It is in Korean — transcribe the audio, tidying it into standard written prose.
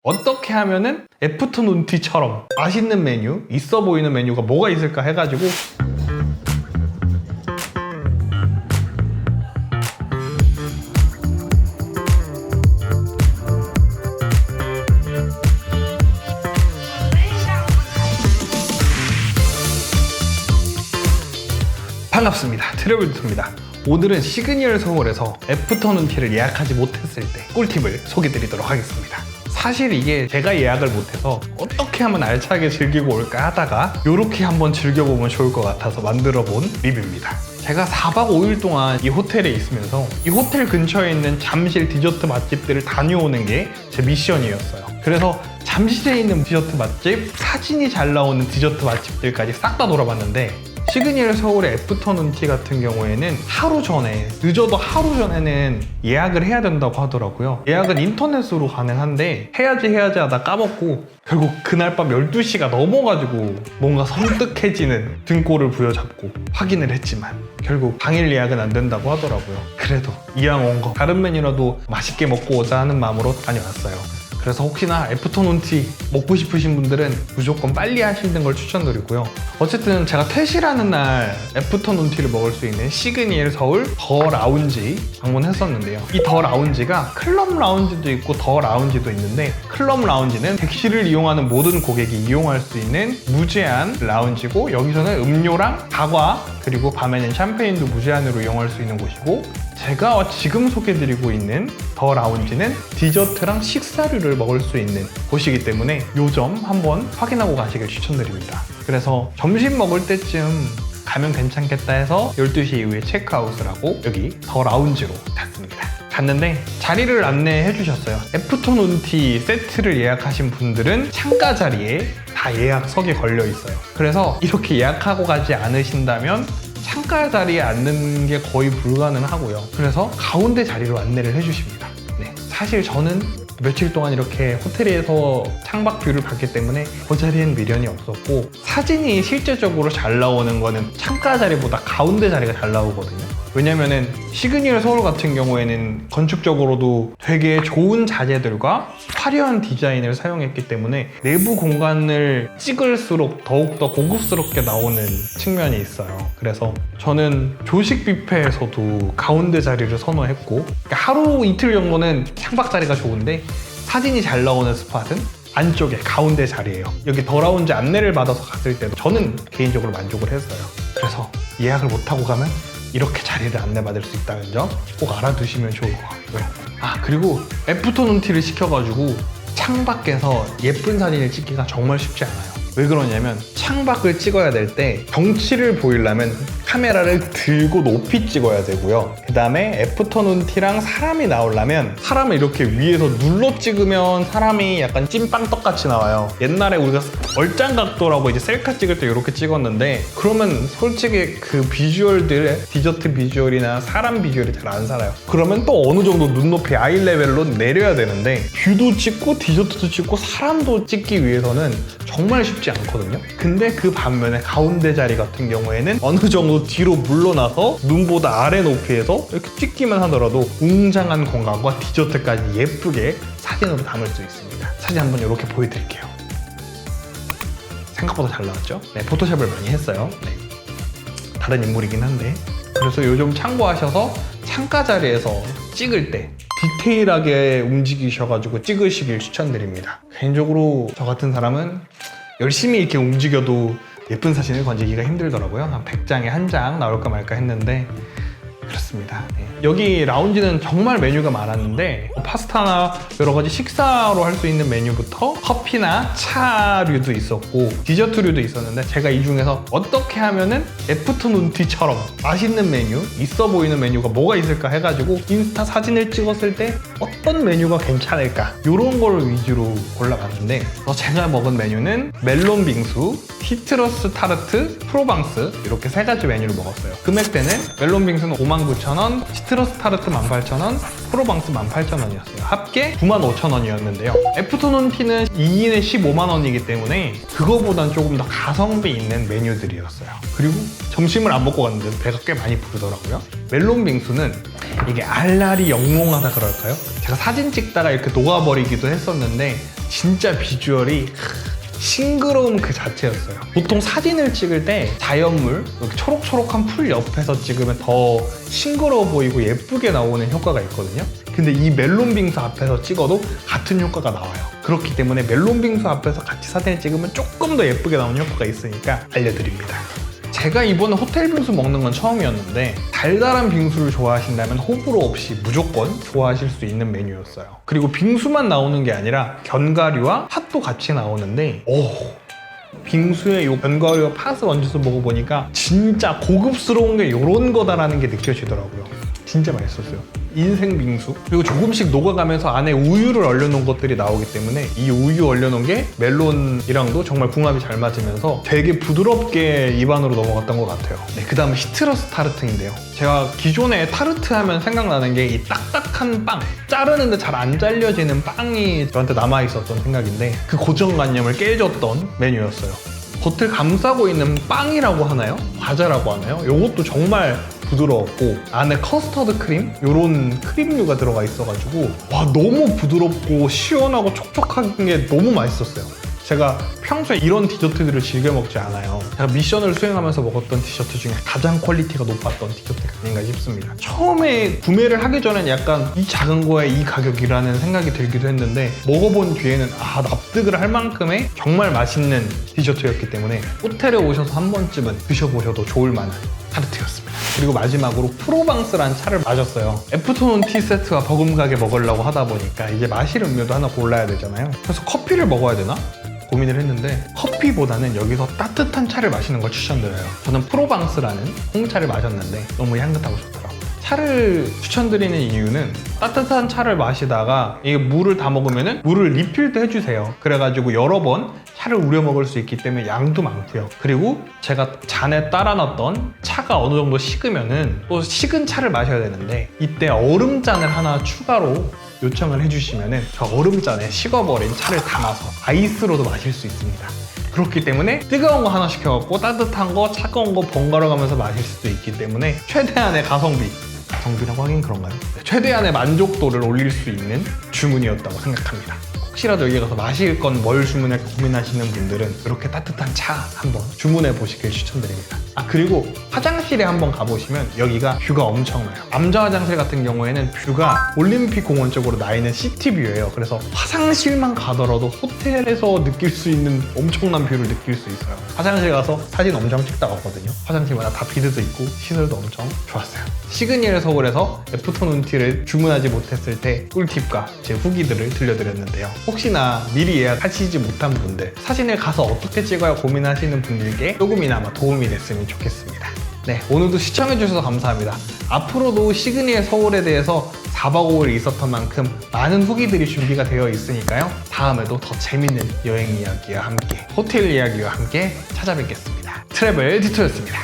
어떻게 하면은 애프터 눈티처럼 맛있는 메뉴, 있어 보이는 메뉴가 뭐가 있을까 해가지고 반갑습니다. 트래블투입니다. 오늘은 시그니얼 서울에서 애프터 눈티를 예약하지 못했을 때 꿀팁을 소개드리도록 하겠습니다. 사실 이게 제가 예약을 못해서 어떻게 하면 알차게 즐기고 올까 하다가 이렇게 한번 즐겨보면 좋을 것 같아서 만들어 본 리뷰입니다. 제가 4박 5일 동안 이 호텔에 있으면서 이 호텔 근처에 있는 잠실 디저트 맛집들을 다녀오는 게 제 미션이었어요. 그래서 잠실에 있는 디저트 맛집, 사진이 잘 나오는 디저트 맛집들까지 싹 다 돌아봤는데 시그니얼 서울의 애프터 눈티 같은 경우에는 하루 전에, 늦어도 하루 전에는 예약을 해야 된다고 하더라고요. 예약은 인터넷으로 가능한데 해야지 하다 까먹고 결국 그날 밤 12시가 넘어가지고 뭔가 섬뜩해지는 등골을 부여잡고 확인을 했지만 결국 당일 예약은 안 된다고 하더라고요. 그래도 이왕 온 거 다른 메뉴라도 맛있게 먹고 오자 하는 마음으로 다녀왔어요. 그래서 혹시나 애프터 눈티 먹고 싶으신 분들은 무조건 빨리 하시는 걸 추천드리고요. 어쨌든 제가 퇴실하는 날 애프터 눈티를 먹을 수 있는 시그니엘 서울 더 라운지 방문했었는데요. 이 더 라운지가 클럽 라운지도 있고 더 라운지도 있는데 클럽 라운지는 객실을 이용하는 모든 고객이 이용할 수 있는 무제한 라운지고 여기서는 음료랑 다과 그리고 밤에는 샴페인도 무제한으로 이용할 수 있는 곳이고 제가 지금 소개드리고 있는 더 라운지는 디저트랑 식사류를 먹을 수 있는 곳이기 때문에 이 점 한번 확인하고 가시길 추천드립니다. 그래서 점심 먹을 때쯤 가면 괜찮겠다 해서 12시 이후에 체크아웃을 하고 여기 더 라운지로 갔습니다. 갔는데 자리를 안내해 주셨어요. 애프터 눈티 세트를 예약하신 분들은 창가 자리에 다 예약석이 걸려 있어요. 그래서 이렇게 예약하고 가지 않으신다면 창가 자리에 앉는 게 거의 불가능하고요. 그래서 가운데 자리로 안내를 해주십니다. 네, 사실 저는 며칠 동안 이렇게 호텔에서 창밖 뷰를 봤기 때문에 그 자리엔 미련이 없었고 사진이 실제적으로 잘 나오는 거는 창가 자리보다 가운데 자리가 잘 나오거든요. 왜냐면은 시그니얼 서울 같은 경우에는 건축적으로도 되게 좋은 자재들과 화려한 디자인을 사용했기 때문에 내부 공간을 찍을수록 더욱더 고급스럽게 나오는 측면이 있어요. 그래서 저는 조식 뷔페에서도 가운데 자리를 선호했고 그러니까 하루 이틀 정도는 창밖 자리가 좋은데 사진이 잘 나오는 스팟은 안쪽에 가운데 자리예요. 여기 더 라운지 안내를 받아서 갔을 때도 저는 개인적으로 만족을 했어요. 그래서 예약을 못하고 가면 이렇게 자리를 안내받을 수 있다는 점 꼭 알아두시면 좋을 것 같고요. 그리고 애프터 눈티를 시켜가지고 창밖에서 예쁜 사진을 찍기가 정말 쉽지 않아요. 왜 그러냐면 창밖을 찍어야 될 때 경치를 보이려면 카메라를 들고 높이 찍어야 되고요. 그 다음에 애프터 눈티랑 사람이 나오려면 사람을 이렇게 위에서 눌러 찍으면 사람이 약간 찐빵떡같이 나와요. 옛날에 우리가 얼짱 각도라고 이제 셀카 찍을 때 이렇게 찍었는데 그러면 솔직히 그 비주얼들 디저트 비주얼이나 사람 비주얼이 잘 안 살아요. 그러면 또 어느 정도 눈높이 아이 레벨로 내려야 되는데 뷰도 찍고 디저트도 찍고 사람도 찍기 위해서는 정말 쉽지 않거든요. 근데 그 반면에 가운데 자리 같은 경우에는 어느 정도 뒤로 물러나서 눈보다 아래 높이에서 이렇게 찍기만 하더라도 웅장한 공간과 디저트까지 예쁘게 사진으로 담을 수 있습니다. 사진 한번 이렇게 보여드릴게요. 생각보다 잘 나왔죠? 네, 포토샵을 많이 했어요. 네. 다른 인물이긴 한데 그래서 요즘 참고하셔서 창가 자리에서 찍을 때 디테일하게 움직이셔가지고 찍으시길 추천드립니다. 개인적으로 저 같은 사람은 열심히 이렇게 움직여도 예쁜 사진을 건지기가 힘들더라고요. 한 100장에 1장 나올까 말까 했는데 그렇습니다. 네. 여기 라운지는 정말 메뉴가 많았는데 파스타나 여러 가지 식사로 할 수 있는 메뉴부터 커피나 차류도 있었고 디저트류도 있었는데 제가 이 중에서 어떻게 하면은 애프터 눈티처럼 맛있는 메뉴, 있어 보이는 메뉴가 뭐가 있을까 해가지고 인스타 사진을 찍었을 때 어떤 메뉴가 괜찮을까 이런 걸 위주로 골라봤는데 제가 먹은 메뉴는 멜론 빙수, 시트러스 타르트, 프로방스 이렇게 세 가지 메뉴를 먹었어요. 금액대는 멜론 빙수는 59,000원, 시트러스 타르트 18,000원, 프로방스 18,000원이었어요. 합계 95,000원이었는데요. 애프터 눈티는 2인에 15만원이기 때문에 그거보단 조금 더 가성비 있는 메뉴들이었어요. 그리고 점심을 안 먹고 갔는데 배가 꽤 많이 부르더라고요. 멜론 빙수는 이게 알알이 영롱하다 그럴까요? 제가 사진 찍다가 이렇게 녹아버리기도 했었는데 진짜 비주얼이 싱그러움 그 자체였어요. 보통 사진을 찍을 때 자연물, 이렇게 초록초록한 풀 옆에서 찍으면 더 싱그러워 보이고 예쁘게 나오는 효과가 있거든요. 근데 이 멜론 빙수 앞에서 찍어도 같은 효과가 나와요. 그렇기 때문에 멜론 빙수 앞에서 같이 사진을 찍으면 조금 더 예쁘게 나오는 효과가 있으니까 알려드립니다. 제가 이번에 호텔 빙수 먹는 건 처음이었는데 달달한 빙수를 좋아하신다면 호불호 없이 무조건 좋아하실 수 있는 메뉴였어요. 그리고 빙수만 나오는 게 아니라 견과류와 팥도 같이 나오는데 빙수에 이 견과류와 팥을 얹어서 먹어보니까 진짜 고급스러운 게 이런 거다라는 게 느껴지더라고요. 진짜 맛있었어요. 인생 빙수. 그리고 조금씩 녹아가면서 안에 우유를 얼려놓은 것들이 나오기 때문에 이 우유 얼려놓은 게 멜론이랑도 정말 궁합이 잘 맞으면서 되게 부드럽게 입안으로 넘어갔던 것 같아요. 네, 그 다음은 시트러스 타르트인데요. 제가 기존에 타르트 하면 생각나는 게 이 딱딱한 빵, 자르는데 잘 안 잘려지는 빵이 저한테 남아있었던 생각인데 그 고정관념을 깨줬던 메뉴였어요. 겉을 감싸고 있는 빵이라고 하나요? 과자라고 하나요? 이것도 정말 부드러웠고 안에 커스터드 크림? 이런 크림류가 들어가 있어가지고 와 너무 부드럽고 시원하고 촉촉한 게 너무 맛있었어요. 제가 평소에 이런 디저트들을 즐겨 먹지 않아요. 제가 미션을 수행하면서 먹었던 디저트 중에 가장 퀄리티가 높았던 디저트가 아닌가 싶습니다. 처음에 구매를 하기 전엔 약간 이 작은 거에 이 가격이라는 생각이 들기도 했는데 먹어본 뒤에는 납득을 할 만큼의 정말 맛있는 디저트였기 때문에 호텔에 오셔서 한 번쯤은 드셔보셔도 좋을 만한 타르트였습니다. 그리고 마지막으로 프로방스라는 차를 마셨어요. 애프터눈 티 세트와 버금가게 먹으려고 하다 보니까 이제 마실 음료도 하나 골라야 되잖아요. 그래서 커피를 먹어야 되나? 고민을 했는데 커피보다는 여기서 따뜻한 차를 마시는 걸 추천드려요. 저는 프로방스라는 홍차를 마셨는데 너무 향긋하고 좋더라고요. 차를 추천드리는 이유는 따뜻한 차를 마시다가 이게 물을 다 먹으면은 물을 리필도 해주세요. 그래가지고 여러 번 차를 우려 먹을 수 있기 때문에 양도 많고요. 그리고 제가 잔에 따라 놨던 차가 어느 정도 식으면은 또 식은 차를 마셔야 되는데 이때 얼음잔을 하나 추가로 요청을 해주시면은 저 얼음잔에 식어버린 차를 담아서 아이스로도 마실 수 있습니다. 그렇기 때문에 뜨거운 거 하나 시켜갖고 따뜻한 거, 차가운 거 번갈아 가면서 마실 수도 있기 때문에 최대한의 가성비라고 하긴 그런가요? 최대한의 만족도를 올릴 수 있는 주문이었다고 생각합니다. 혹시라도 여기 가서 마실 건 뭘 주문할까 고민하시는 분들은 이렇게 따뜻한 차 한번 주문해 보시길 추천드립니다. 그리고 화장실에 한번 가보시면 여기가 뷰가 엄청나요. 남자 화장실 같은 경우에는 뷰가 올림픽 공원 쪽으로 나 있는 시티뷰예요. 그래서 화장실만 가더라도 호텔에서 느낄 수 있는 엄청난 뷰를 느낄 수 있어요. 화장실 가서 사진 엄청 찍다 왔거든요. 화장실마다 다 비드도 있고 시설도 엄청 좋았어요. 시그니엘 서울에서 애프터눈 티를 주문하지 못했을 때 꿀팁과 제 후기들을 들려드렸는데요. 혹시나 미리 예약하시지 못한 분들, 사진을 가서 어떻게 찍어야 고민하시는 분들께 조금이나마 도움이 됐으면 좋겠습니다. 네, 오늘도 시청해주셔서 감사합니다. 앞으로도 시그니엘 서울에 대해서 4박 5일 있었던 만큼 많은 후기들이 준비가 되어 있으니까요. 다음에도 더 재밌는 여행 이야기와 함께, 호텔 이야기와 함께 찾아뵙겠습니다. 트래블 디토였습니다.